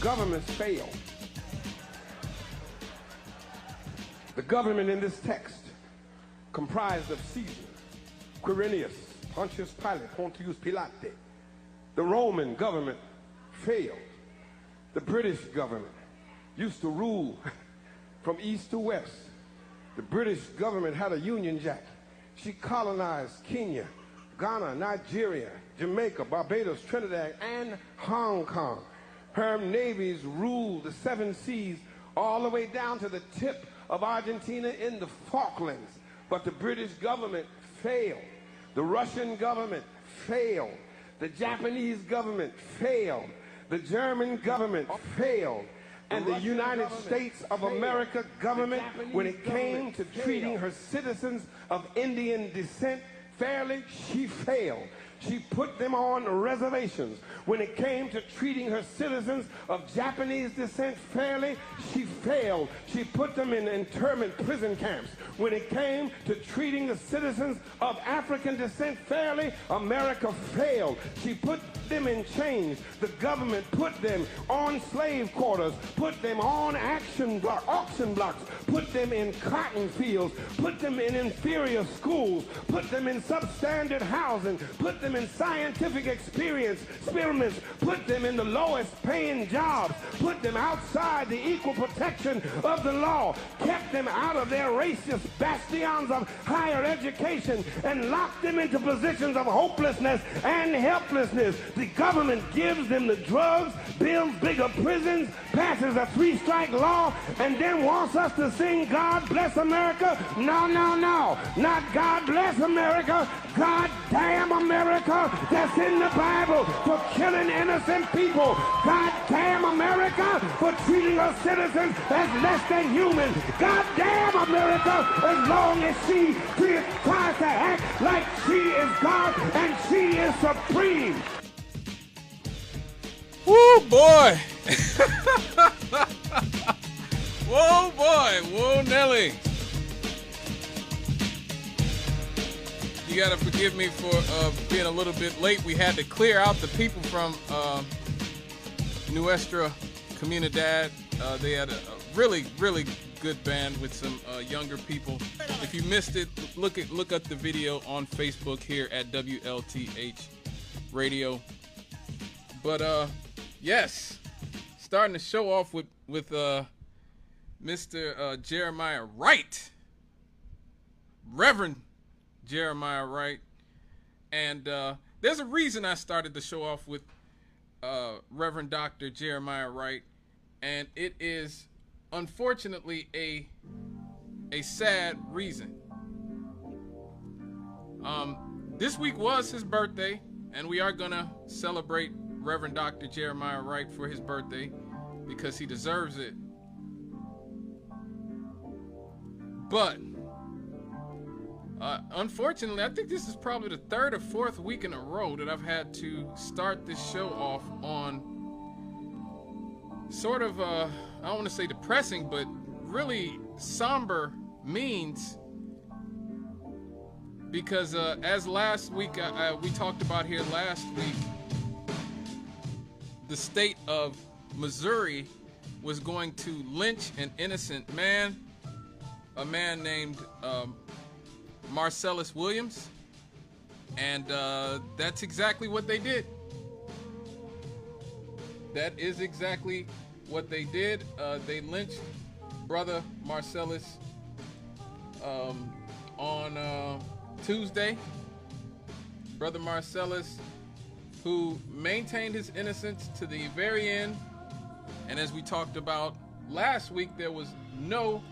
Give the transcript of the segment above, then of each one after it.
governments fail. The government in this text comprised of Caesar, Quirinius, Pontius Pilate, Pontius Pilate. The Roman government failed. The British government used to rule from east to west. The British government had a Union Jack. She colonized Kenya, Ghana, Nigeria, Jamaica, Barbados, Trinidad, and Hong Kong. Her navies ruled the 7 seas all the way down to the tip of Argentina in the Falklands. But the British government failed. The Russian government failed. The Japanese government failed. The German government failed. And the United States of America government, when it came to treating her citizens of Indian descent fairly, she failed. She put them on reservations. When it came to treating her citizens of Japanese descent fairly, she failed. She put them in internment prison camps. When it came to treating the citizens of African descent fairly, America failed. She put them in chains. The government put them on slave quarters, put them on auction blocks, put them in cotton fields, put them in inferior schools, put them in substandard housing, put them in scientific experiments, put them in the lowest paying jobs, put them outside the equal protection of the law, kept them out of their racist bastions of higher education, and locked them into positions of hopelessness and helplessness. The government gives them the drugs, builds bigger prisons, passes a 3-strike law, and then wants us to sing God Bless America. No, no, no. Not God Bless America. God damn America. That's in the Bible for killing innocent people. God damn America for treating her citizens as less than human. God damn America as long as she tries to act like she is God and she is supreme. Woo, boy. Whoa, boy. Whoa, Nelly. You got to forgive me for being a little bit late. We had to clear out the people from Nuestra Comunidad. They had a really, really good band with some younger people. If you missed it, look up the video on Facebook here at WLTH Radio. But yes, starting the show off with Mr. Jeremiah Wright, Reverend Jeremiah Wright, and there's a reason I started the show off with Reverend Dr. Jeremiah Wright, and it is unfortunately a sad reason. This week was his birthday, and we are gonna celebrate Reverend Dr. Jeremiah Wright for his birthday because he deserves it. But unfortunately, I think this is probably the 3rd or 4th week in a row that I've had to start this show off on sort of, I don't want to say depressing, but really somber means. Because as last week, we talked about here last week, the state of Missouri was going to lynch an innocent man, a man named Marcellus Williams, and that's exactly what they did. That is exactly what they did. They lynched brother Marcellus on Tuesday. Brother Marcellus, who maintained his innocence to the very end, and as we talked about last week, there was no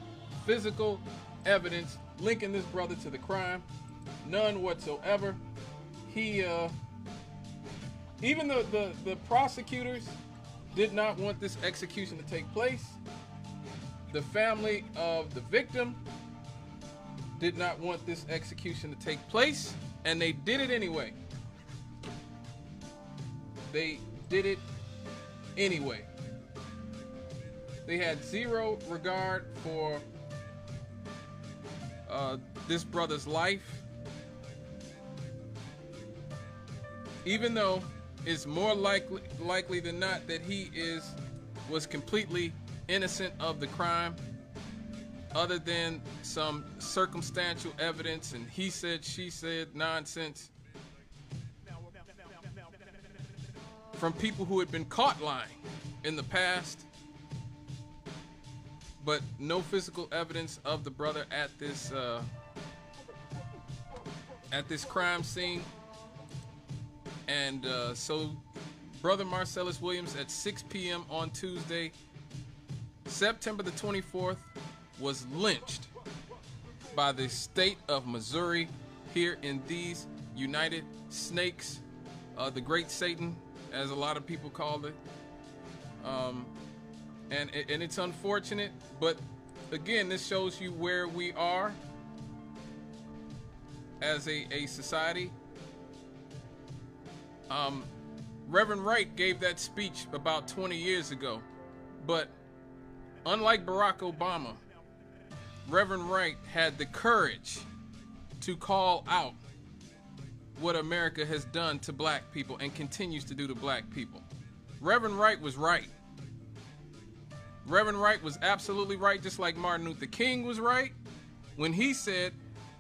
physical evidence linking this brother to the crime, none whatsoever. He even though the prosecutors did not want this execution to take place, the family of the victim did not want this execution to take place, and they did it anyway. They did it anyway. They had zero regard for this brother's life, even though it's more likely than not that he is was completely innocent of the crime, other than some circumstantial evidence and he said, she said nonsense from people who had been caught lying in the past, but no physical evidence of the brother at this crime scene. And so brother Marcellus Williams at 6 p.m. on Tuesday, September the 24th, was lynched by the state of Missouri here in these United Snakes, the Great Satan, as a lot of people call it. And it's unfortunate, but again, this shows you where we are as a society. Reverend Wright gave that speech about 20 years ago, but unlike Barack Obama, Reverend Wright had the courage to call out what America has done to black people and continues to do to black people. Reverend Wright was right. Reverend Wright was absolutely right, just like Martin Luther King was right when he said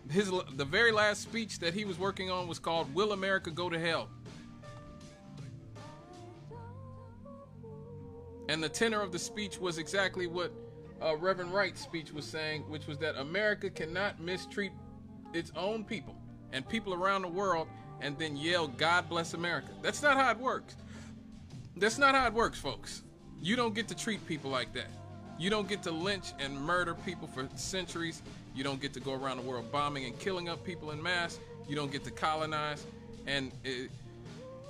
the very last speech that he was working on was called "Will America Go to Hell?" And the tenor of the speech was exactly what Reverend Wright's speech was saying, which was that America cannot mistreat its own people and people around the world and then yell, "God bless America." That's not how it works. That's not how it works, folks. You don't get to treat people like that. You don't get to lynch and murder people for centuries. You don't get to go around the world bombing and killing up people in mass. You don't get to colonize and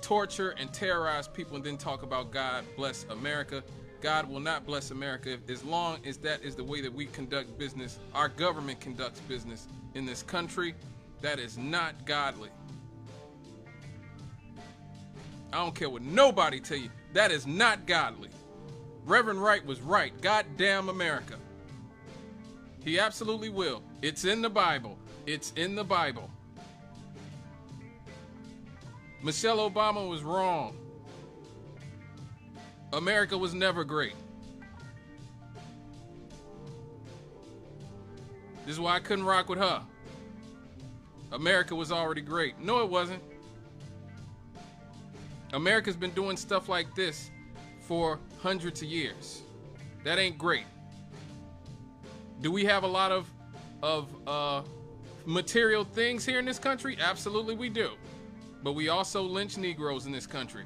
torture and terrorize people and then talk about God bless America. God will not bless America as long as that is the way that we conduct business. Our government conducts business in this country. That is not godly. I don't care what nobody tell you. That is not godly. Reverend Wright was right. Goddamn America. He absolutely will. It's in the Bible. It's in the Bible. Michelle Obama was wrong. America was never great. This is why I couldn't rock with her. America was already great. No, it wasn't. America's been doing stuff like this for hundreds of years. That ain't great. Do we have a lot of material things here in this country? Absolutely we do. But we also lynch Negroes in this country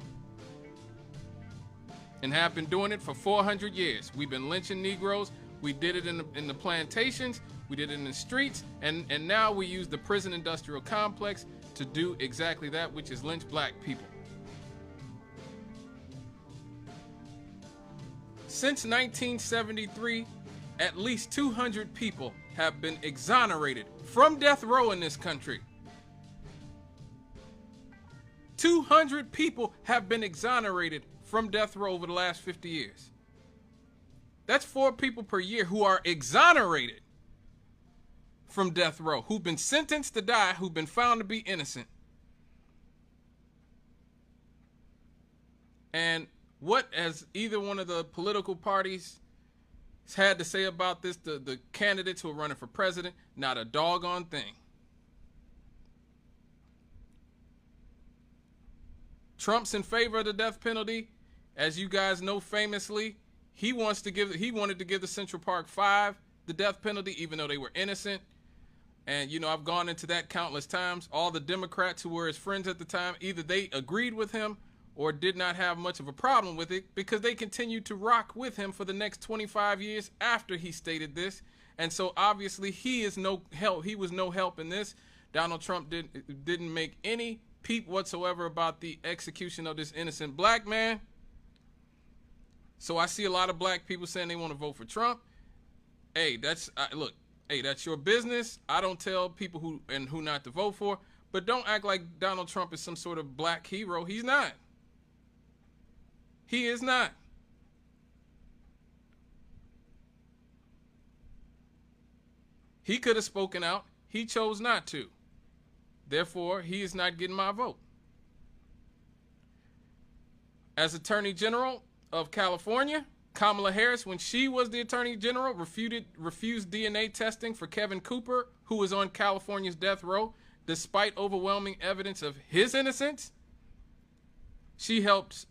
and have been doing it for 400 years. We've been lynching Negroes. We did it in the plantations. We did it in the streets. And now we use the prison industrial complex to do exactly that, which is lynch black people. Since 1973, at least 200 people have been exonerated from death row in this country. 200 people have been exonerated from death row over the last 50 years. That's 4 people per year who are exonerated from death row, who've been sentenced to die, who've been found to be innocent. And what has either one of the political parties had to say about this, the candidates who are running for president? Not a doggone thing. Trump's in favor of the death penalty. As you guys know, famously, he wanted to give the Central Park 5 the death penalty, even though they were innocent. And, you know, I've gone into that countless times. All the Democrats who were his friends at the time, either they agreed with him or did not have much of a problem with it, because they continued to rock with him for the next 25 years after he stated this. And so obviously he is no help. He was no help in this. Donald Trump didn't make any peep whatsoever about the execution of this innocent black man. So I see a lot of black people saying they want to vote for Trump. Hey, look, hey, that's your business. I don't tell people who not to vote for, but don't act like Donald Trump is some sort of black hero. He's not. He is not. He could have spoken out. He chose not to. Therefore, he is not getting my vote. As Attorney General of California, Kamala Harris, when she was the Attorney General, refused DNA testing for Kevin Cooper, who was on California's death row, despite overwhelming evidence of his innocence. She helped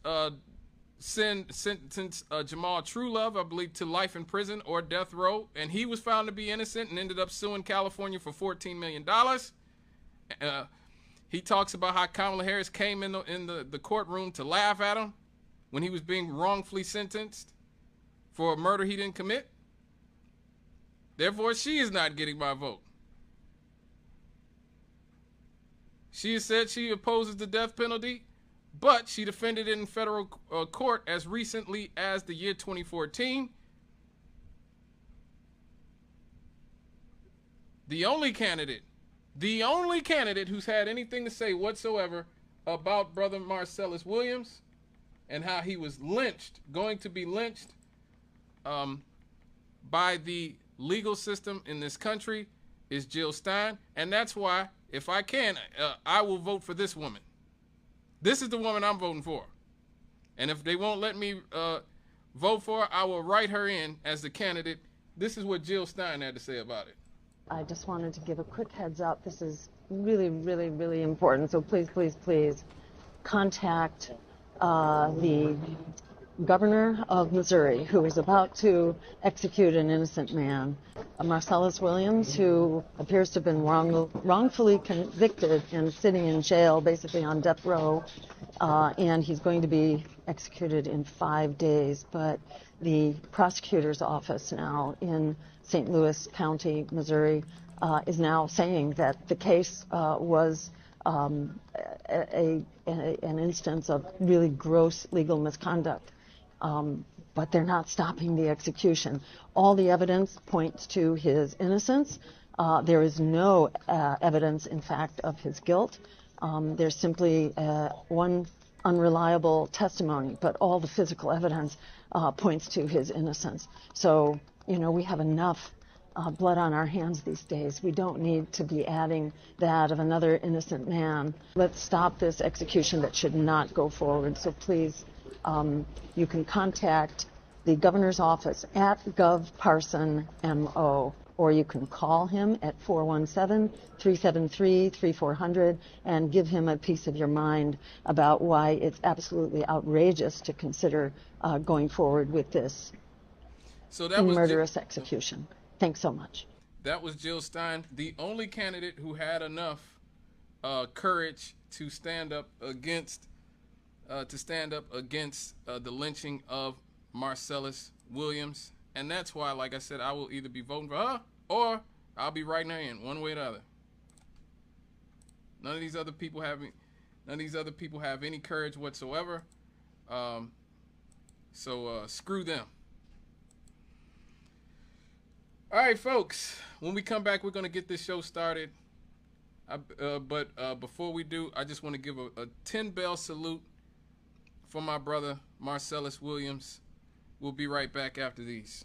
sentence Jamal Truelove, I believe, to life in prison or death row, and he was found to be innocent and ended up suing California for $14 million. He talks about how Kamala Harris came in the courtroom to laugh at him when he was being wrongfully sentenced for a murder he didn't commit. Therefore, she is not getting my vote. She has said she opposes the death penalty, but she defended it in federal court as recently as the year 2014. The only candidate who's had anything to say whatsoever about Brother Marcellus Williams and how he was going to be lynched by the legal system in this country is Jill Stein. And that's why, if I can, I will vote for this woman. This is the woman I'm voting for. And if they won't let me vote for her, I will write her in as the candidate. This is what Jill Stein had to say about it. I just wanted to give a quick heads up. This is really, really, really important. So please, please, please contact the governor of Missouri, who is about to execute an innocent man, Marcellus Williams, who appears to have been wrongfully convicted and sitting in jail, basically on death row, and he's going to be executed in 5 days. But the prosecutor's office now in St. Louis County, Missouri, is now saying that the case was an instance of really gross legal misconduct. But they're not stopping the execution. All the evidence points to his innocence. There is no evidence, in fact, of his guilt. There's simply one unreliable testimony, but all the physical evidence points to his innocence. So, you know, we have enough blood on our hands these days. We don't need to be adding that of another innocent man. Let's stop this execution that should not go forward. So please, you can contact the governor's office at GovParsonMO, or you can call him at 417-373-3400 and give him a piece of your mind about why it's absolutely outrageous to consider going forward with this murderous execution. Thanks so much. That was Jill Stein, the only candidate who had enough courage to stand up against the lynching of Marcellus Williams. And that's why, like I said, I will either be voting for her or I'll be writing her in, one way or the other. None of these other people have any courage whatsoever. So screw them. All right, folks. When we come back, we're going to get this show started. But before we do, I just want to give a 10-bell salute for my brother, Marcellus Williams. We'll be right back after these.